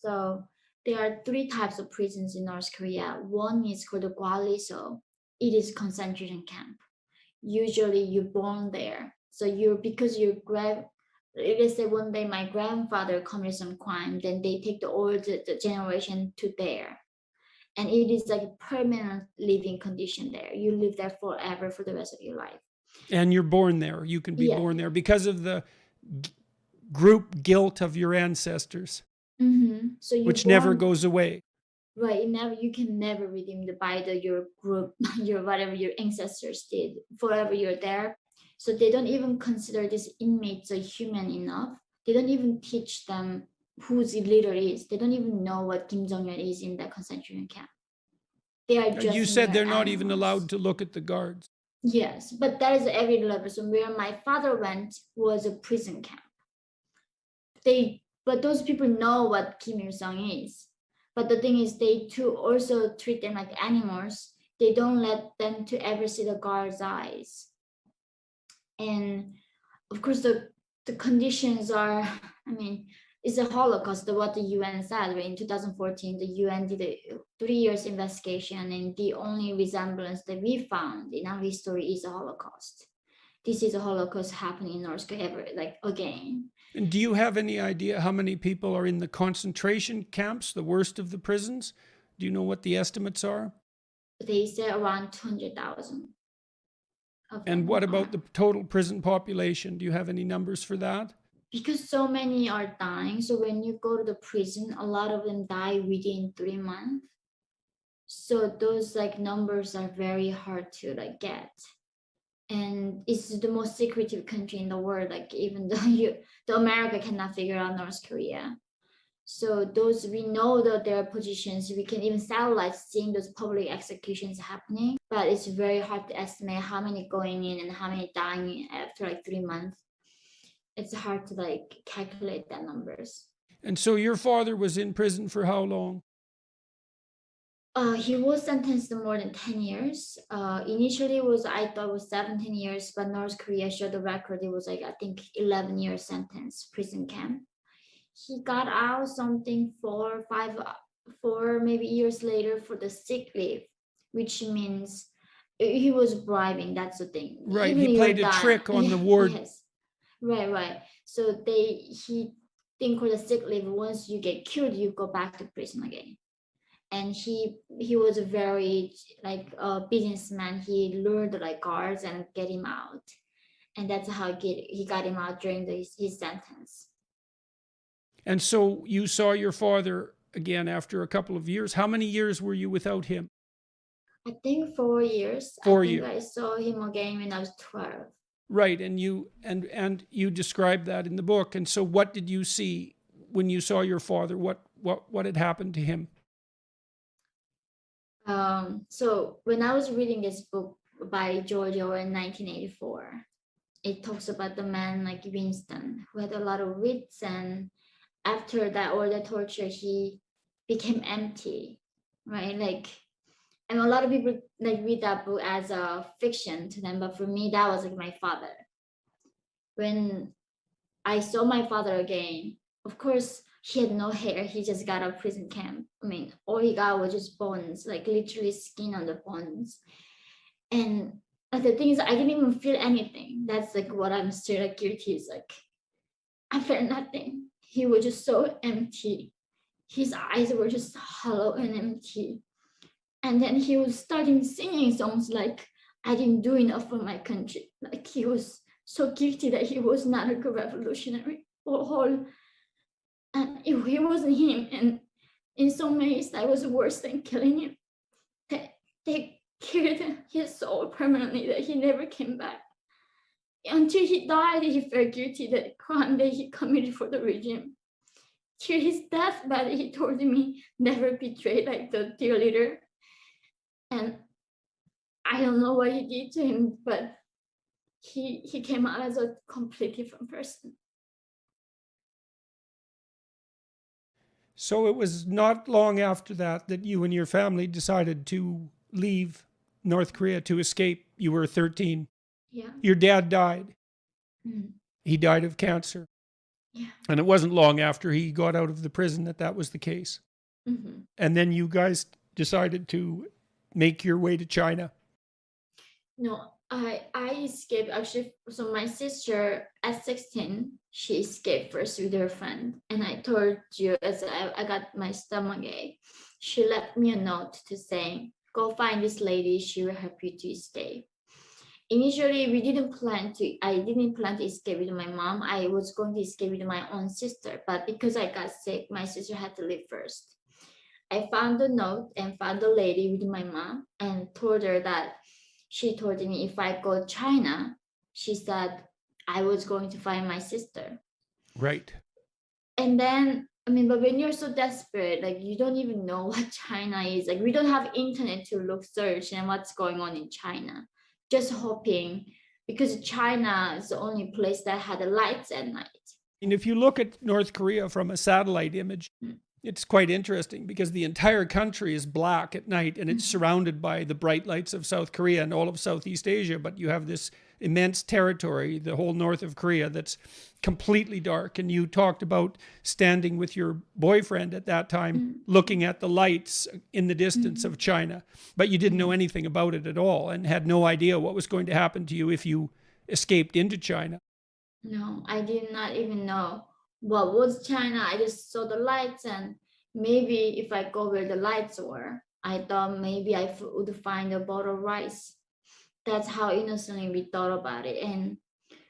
So there are three types of prisons in North Korea. One is called the Gwaliso. It is concentration camp. Usually you're born there. So because let's say one day my grandfather committed some crime, then they take the generation to there. And it is like a permanent living condition there. You live there forever for the rest of your life. And you're born there. You can be Yeah. born there because of the group guilt of your ancestors, So which never goes away. Right. You can never redeem your group, your whatever your ancestors did. Forever you're there. So they don't even consider these inmates a human enough. They don't even teach them who the leader is. They don't even know what Kim Jong-un is in that concentration camp. They are just You said they're not animals. even allowed to look at the guards. Yes, but that is every level. So where my father went was a prison camp. But those people know what Kim Il Sung is. But the thing is, they too also treat them like animals. They don't let them to ever see the guard's eyes. And of course, the conditions are, it's a Holocaust, what the UN said. In 2014, the UN did a 3 years investigation, and the only resemblance that we found in our history is a Holocaust. This is a Holocaust happening in North Korea ever, again. And do you have any idea how many people are in the concentration camps, the worst of the prisons? Do you know what the estimates are? They say around 200,000. And what about the total prison population? Do you have any numbers for that? Because so many are dying, so when you go to the prison, a lot of them die within 3 months. So those numbers are very hard to get. And it's the most secretive country in the world. Even though the America cannot figure out North Korea. So those, we know that there are positions, we can even satellites seeing those public executions happening, but it's very hard to estimate how many going in and how many dying after 3 months. It's hard to calculate that numbers. And so your father was in prison for how long? He was sentenced to more than 10 years. Initially I thought it was 17 years, but North Korea showed the record. It was I think 11 year sentence, prison camp. He got out something 4 maybe years later for the sick leave, which means he was bribing. That's the thing. Right, Even he played a trick on the ward. Yes, right. So he think for the sick leave, once you get killed, you go back to prison again. and he was a very like a businessman. He lured like guards and get him out, and that's how he got him out during his sentence. And so you saw your father again after a couple of years. How many years were you without him? I think 4 years. I 4 years. think I saw him again when I was 12. Right, and you described that in the book. And so, what did you see when you saw your father? What had happened to him? So when I was reading this book by George Orwell in 1984, it talks about the man like Winston who had a lot of wits, and after that all the torture, he became empty, right? Like, and a lot of people like read that book as a fiction to them, but for me, that was like my father. When I saw my father again, of course, he had no hair. He just got out of prison camp. I mean, all he got was just bones, like literally skin on the bones. And the thing is, I didn't even feel anything. That's like what I'm still like guilty is like, I felt nothing. He was just so empty. His eyes were just hollow and empty. And then he was starting singing songs like, I didn't do enough for my country. Like he was so guilty that he was not a good revolutionary or whole. And he wasn't him. And in some ways, that was worse than killing him. They killed his soul permanently, that he never came back. Until he died, he felt guilty that the crime that he committed for the regime. Till his deathbed, he told me never betray like the dear leader. And I don't know what he did to him, but he came out as a completely different person. So it was not long after that that you and your family decided to leave North Korea to escape. You were 13. Yeah. Your dad died. Mm. He died of cancer. Yeah. And it wasn't long after he got out of the prison that was the case. Mm-hmm. And then you guys decided to make your way to China. No, I escaped actually. So my sister at 16, she escaped first with her friend. And I told you, as I got my stomach ache, she left me a note to say, go find this lady, she will help you to escape. Initially, I didn't plan to escape with my mom. I was going to escape with my own sister, but because I got sick, my sister had to leave first. I found the note and found the lady with my mom and told her that she told me if I go to China, she said I was going to find my sister. Right. And then, I mean, but when you're so desperate, like you don't even know what China is. Like we don't have internet to search and what's going on in China. Just hoping, because China is the only place that had the lights at night. And if you look at North Korea from a satellite image, it's quite interesting because the entire country is black at night and it's surrounded by the bright lights of South Korea and all of Southeast Asia. But you have this immense territory, the whole north of Korea, that's completely dark. And you talked about standing with your boyfriend at that time, looking at the lights in the distance of China, but you didn't know anything about it at all and had no idea what was going to happen to you if you escaped into China. No, I did not even know what was China. I just saw the lights, and maybe if I go where the lights were, I thought maybe I would find a bottle of rice. That's how innocently we thought about it. And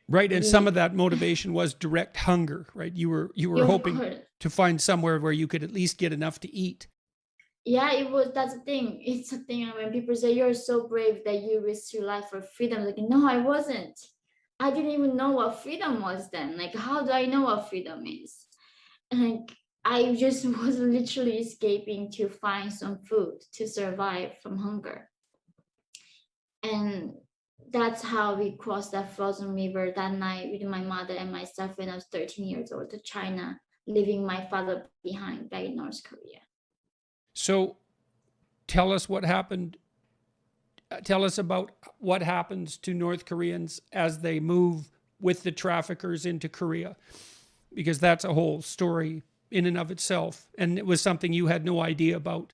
right, and some of that motivation was direct hunger, right? You were hoping to find somewhere where you could at least get enough to eat. Yeah, it was. That's the thing. It's a thing when people say you're so brave that you risked your life for freedom. Like, no, I wasn't. I didn't even know what freedom was then. Like, how do I know what freedom is? And I just was literally escaping to find some food to survive from hunger. And that's how we crossed that frozen river that night with my mother and myself when I was 13 years old to China, leaving my father behind back in North Korea. So tell us what happened. Tell us about what happens to North Koreans as they move with the traffickers into Korea, because that's a whole story in and of itself. And it was something you had no idea about.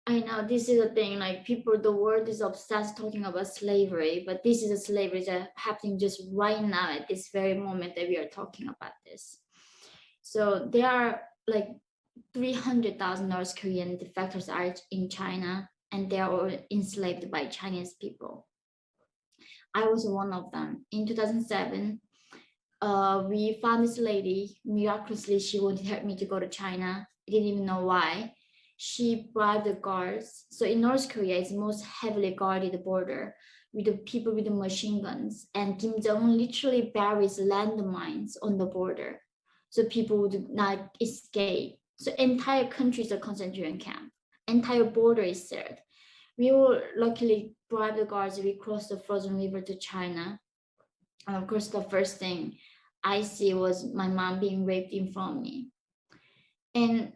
I know this is a thing, like people, the world is obsessed talking about slavery, but this is a slavery that's happening just right now at this very moment that we are talking about this. So there are like 300,000 North Korean defectors are in China, and they are all enslaved by Chinese people. I was one of them. In 2007, we found this lady. Miraculously, she wanted to help me to go to China. I didn't even know why. She bribed the guards. So in North Korea, it's the most heavily guarded border with the people with the machine guns. And Kim Jong-un literally buries landmines on the border, so people would not escape. So entire country is a concentration camp. Entire border is sealed. We were luckily bribe the guards. We crossed the frozen river to China. And of course, the first thing I see was my mom being raped in front of me. And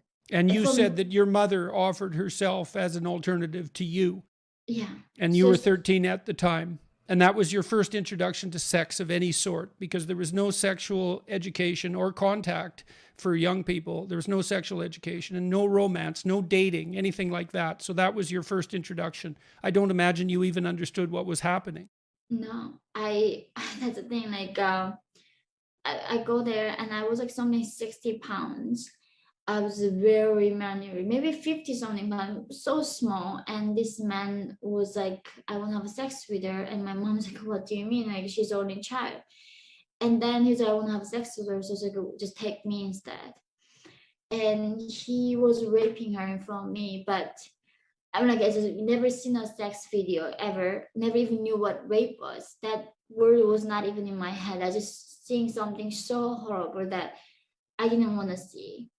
you said that your mother offered herself as an alternative to you. Yeah. And you were 13 at the time. And that was your first introduction to sex of any sort, because there was no sexual education or contact for young people. There was no sexual education and no romance, no dating, anything like that. So that was your first introduction. I don't imagine you even understood what was happening. No, that's the thing. Like, I go there and I was like something 60 pounds. I was very malnourished, maybe 50 something pounds, so small. And this man was like, I want to have sex with her. And my mom's like, what do you mean? Like, she's only child. And then he's like, I want to have sex with her. So it's like, just take me instead. And he was raping her in front of me. But I'm like, I just never seen a sex video ever, never even knew what rape was. That word was not even in my head. I just seeing something so horrible that I didn't want to see.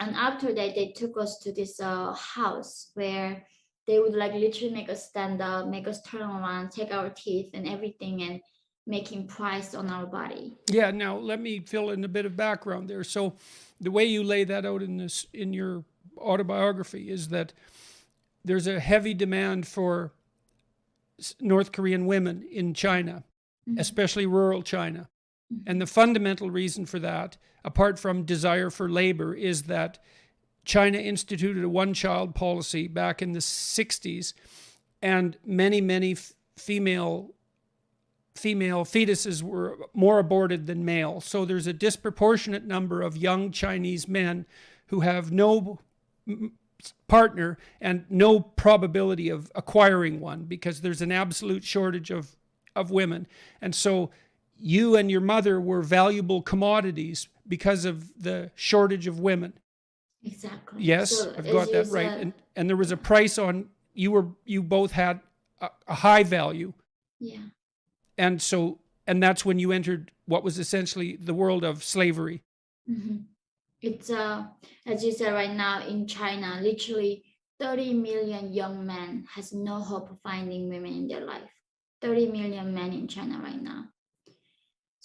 And after that, they took us to this house where they would like literally make us stand up, make us turn around, take our teeth and everything, and making price on our body. Yeah, now let me fill in a bit of background there. So the way you lay that out in your autobiography is that there's a heavy demand for North Korean women in China, especially rural China. And the fundamental reason for that, apart from desire for labor, is that China instituted a one-child policy back in the 60s, and many female fetuses were more aborted than male. So there's a disproportionate number of young Chinese men who have no partner and no probability of acquiring one, because there's an absolute shortage of women. And so you and your mother were valuable commodities because of the shortage of women. Exactly. Yes, so I've got that right. And there was a price on, you both had a high value. Yeah. And so, and that's when you entered what was essentially the world of slavery. It's as you said, right now in China, literally 30 million young men has no hope of finding women in their life. 30 million men in China right now.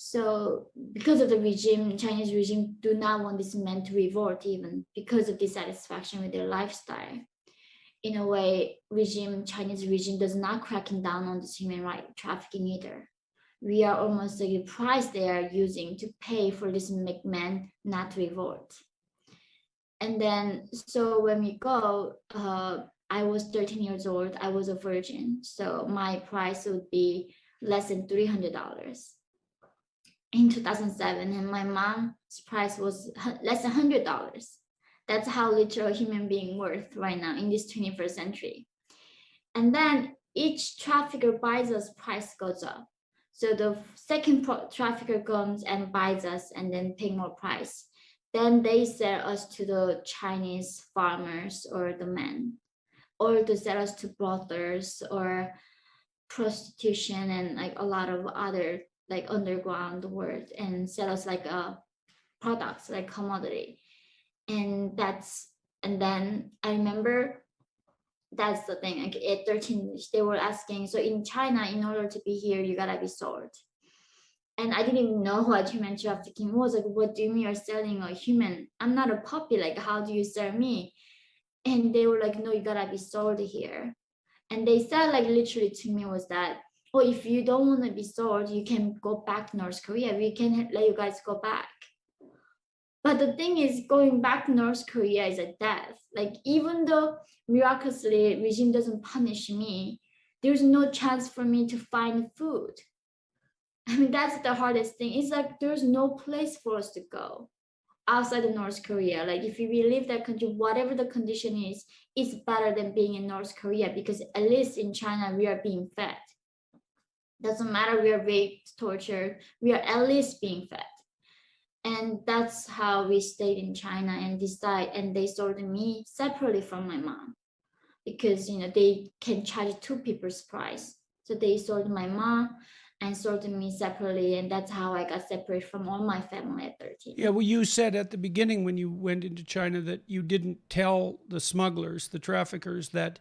So because of the regime, Chinese regime do not want these men to revolt, even because of dissatisfaction with their lifestyle. In a way, Chinese regime does not cracking down on this human right trafficking either. We are almost like the price they are using to pay for this men not to revolt. And then, so when we go, I was 13 years old, I was a virgin. So my price would be less than $300 in 2007. And my mom's price was less than $100. That's how little a human being worth right now in this 21st century. And then each trafficker buys us, price goes up. So the second trafficker comes and buys us and then pay more price. Then they sell us to the Chinese farmers or the men, or to sell us to brothels or prostitution and like a lot of other like underground world, and sell us like products, like commodity. And then I remember that's the thing. Like at 13, they were asking, so in China, in order to be here, you gotta be sold. And I didn't even know what human trafficking was. Like, what do you mean you're selling a human? I'm not a puppy. Like, how do you sell me? And they were like, no, you gotta be sold here. And they said like literally to me was that, oh, if you don't want to be sold, you can go back to North Korea. We can let you guys go back. But the thing is, going back to North Korea is a death. Like, even though miraculously regime doesn't punish me, there's no chance for me to find food. I mean, that's the hardest thing. It's like there's no place for us to go. outside of North Korea. Like if we leave that country, whatever the condition is, it's better than being in North Korea, because at least in China we are being fed. Doesn't matter we are raped, tortured, we are at least being fed. And that's how we stayed in China and they sold me separately from my mom, because they can charge two people's price. So they sold my mom and sold me separately, and that's how I got separated from all my family at 13. Yeah, well, you said at the beginning when you went into China that you didn't tell the smugglers, the traffickers, that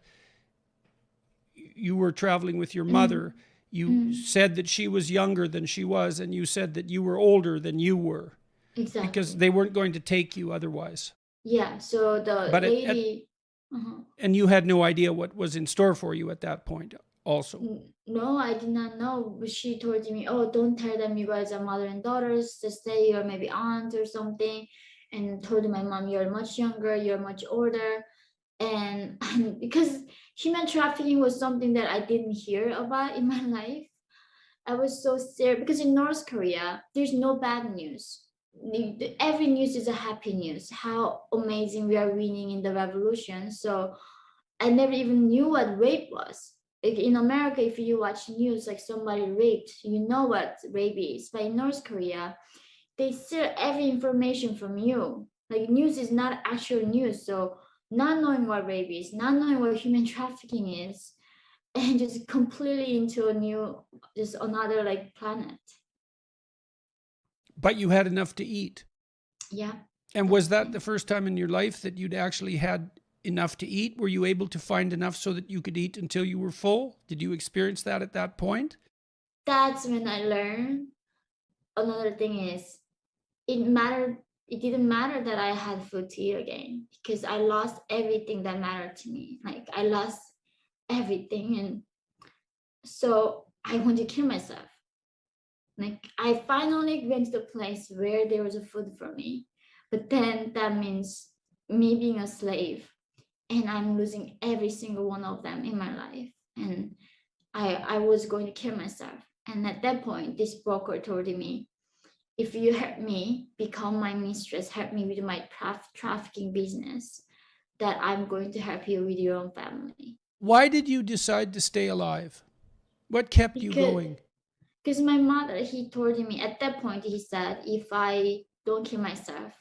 you were traveling with your mother. You said that she was younger than she was, and you said that you were older than you were. Exactly. Because they weren't going to take you otherwise. Yeah, so the lady... And you had no idea what was in store for you at that point also. No, I did not know. She told me, oh, don't tell them you guys are mother and daughters, just say you're maybe aunt or something. And told my mom, you're much younger, you're much older. And because human trafficking was something that I didn't hear about in my life, I was so scared, because in North Korea, there's no bad news. Every news is a happy news, how amazing we are winning in the revolution. So I never even knew what rape was. Like in America, if you watch news, like somebody raped, you know what rape is. But in North Korea, they steal every information from you. Like news is not actual news. So not knowing what rape is, not knowing what human trafficking is, and just completely into just another like planet. But you had enough to eat. Yeah. And was that the first time in your life that you'd actually had enough to eat? Were you able to find enough so that you could eat until you were full? Did you experience that at that point? That's when I learned. Another thing is, it didn't matter that I had food to eat again, because I lost everything that mattered to me. Like I lost everything, and so I wanted to kill myself. Like I finally went to the place where there was a food for me, but then that means me being a slave, and I'm losing every single one of them in my life, and I was going to kill myself. And at that point, this broker told me, if you help me become my mistress, help me with my trafficking business, that I'm going to help you with your own family. Why did you decide to stay alive? What kept you going? Because my mother, he told me at that point, he said, if I don't kill myself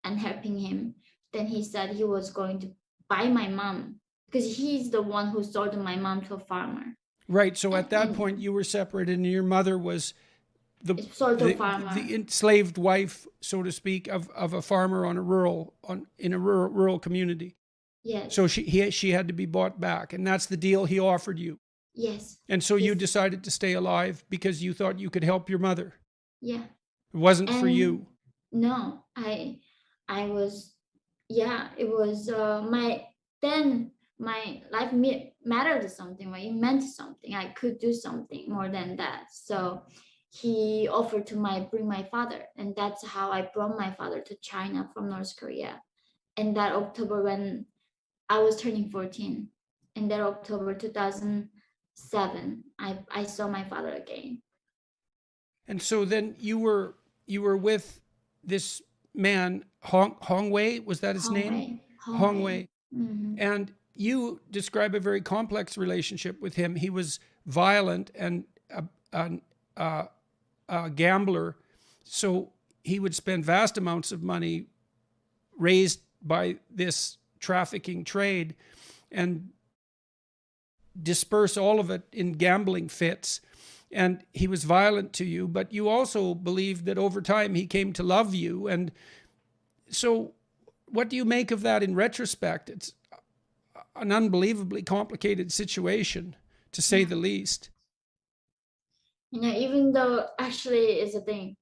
and helping him, then he said he was going to buy my mom, because he's the one who sold my mom to a farmer. Right. So at that point, you were separated, and your mother was the enslaved wife, so to speak, of a farmer in a rural community. Yes. So she had to be bought back, and that's the deal he offered you. Yes. And so you decided to stay alive because you thought you could help your mother. Yeah. It wasn't for you. No, I was, yeah, it was my life mattered something, right? It meant something. I could do something more than that. So he offered to bring my father, and that's how I brought my father to China from North Korea. And that October, when I was turning 14, in that October 2007, I saw my father again. And so then you were with this man, Hong Wei, was that his name? Hong Wei. Mm-hmm. And you describe a very complex relationship with him. He was violent and a gambler, so he would spend vast amounts of money raised by this trafficking trade and disperse all of it in gambling fits. And he was violent to you, but you also believed that over time he came to love you. And so what do you make of that in retrospect? It's an unbelievably complicated situation, to say the least. Even though actually is a thing,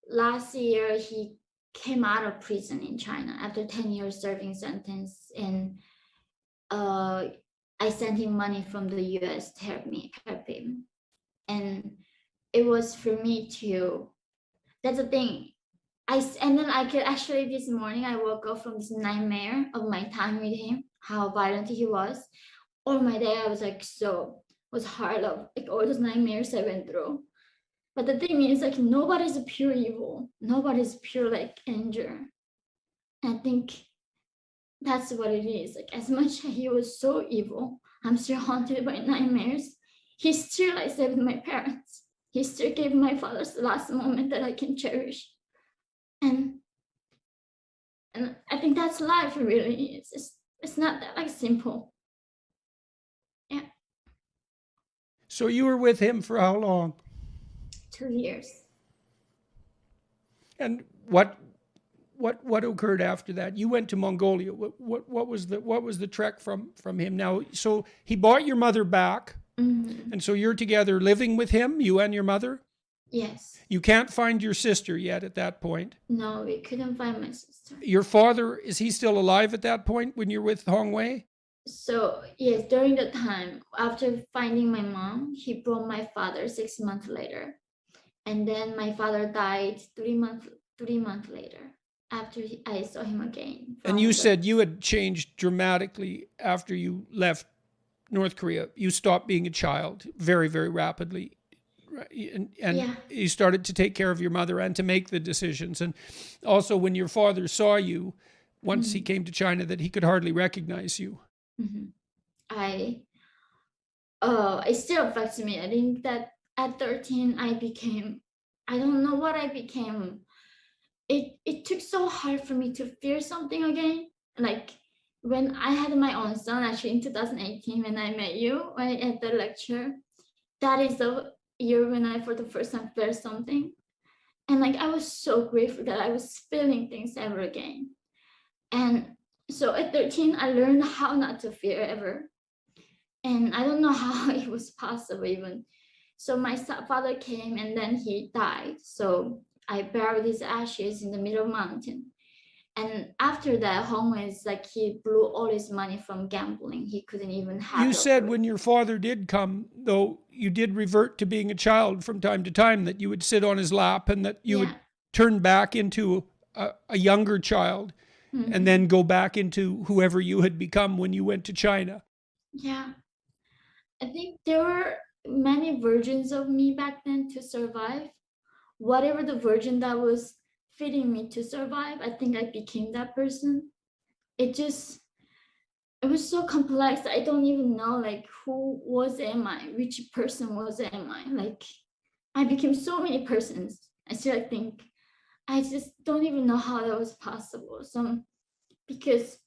last year he came out of prison in China after 10 years serving sentence, and I sent him money from the US to help him. And it was for me too. That's the thing. And then I could actually, this morning I woke up from this nightmare of my time with him, how violent he was. All my day I was like, was hard of like all those nightmares I went through. But the thing is, like, nobody's pure evil. Nobody's pure like anger. I think that's what it is. Like, as much as he was so evil, I'm still haunted by nightmares. He still like saved my parents. He still gave my father's last moment that I can cherish. And I think that's life really. It's not that like simple. Yeah. So you were with him for how long? 2 years. And what occurred after that? You went to Mongolia. What was the trek from him? Now, so he bought your mother back, and so you're together living with him, you and your mother? Yes. You can't find your sister yet at that point. No, we couldn't find my sister. Your father, is he still alive at that point when you're with Hong Wei? So yes, during the time after finding my mom, he brought my father 6 months later, and then my father died 3 months later after I saw him again. And you said you had changed dramatically after you left North Korea. You stopped being a child very, very rapidly. And Yeah. you started to take care of your mother and to make the decisions. And also when your father saw you, once he came to China, that he could hardly recognize you. It still affects me. I think that at 13 I don't know what I became. It took so hard for me to fear something again. Like when I had my own son, actually in 2018, when I met you at the lecture, that is the year when I for the first time felt something. And like I was so grateful that I was feeling things ever again. And so at 13, I learned how not to fear ever. And I don't know how it was possible even. So my father came and then he died. So I buried his ashes in the middle of the mountain. And after that, Hong was like, he blew all his money from gambling. He couldn't even have. You said when your father did come, though, you did revert to being a child from time to time, that you would sit on his lap and that you would turn back into a younger child and then go back into whoever you had become when you went to China. Yeah. I think there were many versions of me back then to survive. Whatever the version that was fitting me to survive, I think I became that person. It was so complex. I don't even know like am I, which person am I? Like I became so many persons. I still think I just don't even know how that was possible. Because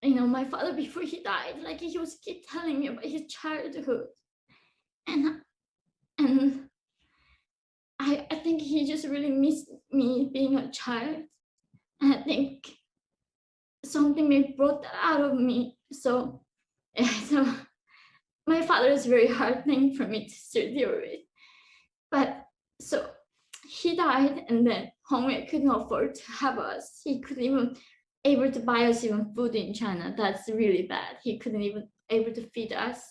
my father before he died, like he was keep telling me about his childhood, and I think he just really missed me being a child, and I think something may brought that out of me. So my father is very hard thing for me to still deal with, but so he died, and then Hongwei couldn't afford to have us. He couldn't even able to buy us even food in China. That's really bad. He couldn't even able to feed us.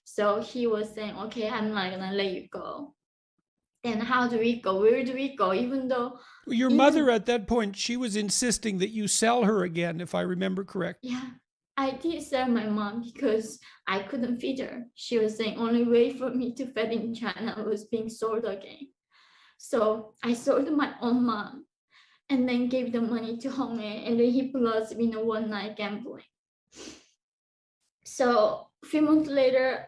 So he was saying, okay, I'm not gonna let you go. Then how do we go? Where do we go? Even though your mother at that point, she was insisting that you sell her again, if I remember correctly. Yeah, I did sell my mom because I couldn't feed her. She was saying only way for me to feed in China was being sold again. So I sold my own mom and then gave the money to Hongwei, and then he put us in a one night gambling. So a few months later,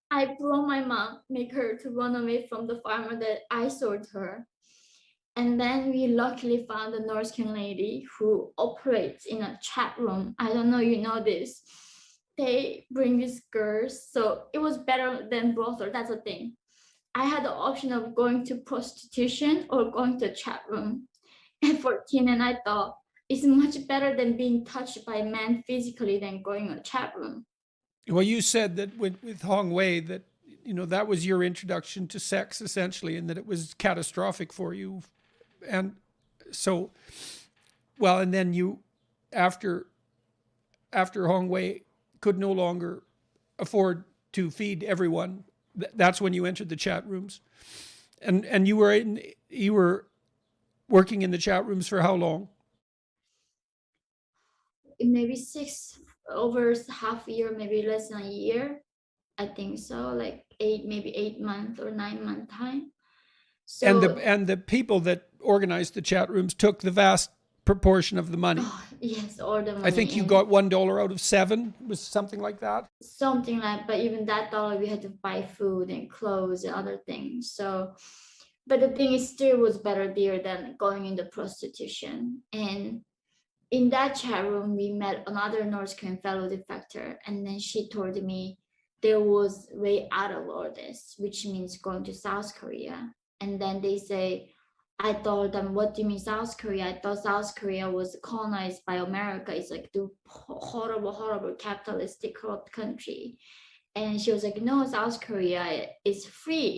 I brought my mom, make her to run away from the farmer that I sold her. And then we luckily found a North Korean lady who operates in a chat room. I don't know you know this. They bring these girls. So it was better than brothel. That's the thing. I had the option of going to prostitution or going to a chat room at 14, and I thought it's much better than being touched by men physically than going to a chat room. Well, you said that with Hong Wei that that was your introduction to sex essentially, and that it was catastrophic for you, and so, well, and then you, after Hong Wei could no longer afford to feed everyone, that's when you entered the chat rooms, and you were working in the chat rooms for how long? Maybe over half a year, maybe less than a year. I think so, like 8 months or 9 month time. So and the people that organized the chat rooms took the vast proportion of the money? Oh, yes, all the money. I think you got $1 out of 7, was something like that. Something like, but even that dollar we had to buy food and clothes and other things. So, but the thing is, still was better deal than going into prostitution. And in that chat room, we met another North Korean fellow defector, and then she told me there was way out of all this, which means going to South Korea. And then they say, I told them, what do you mean South Korea? I thought South Korea was colonized by America. It's like the horrible, horrible capitalistic corrupt country. And she was like, no, South Korea is free.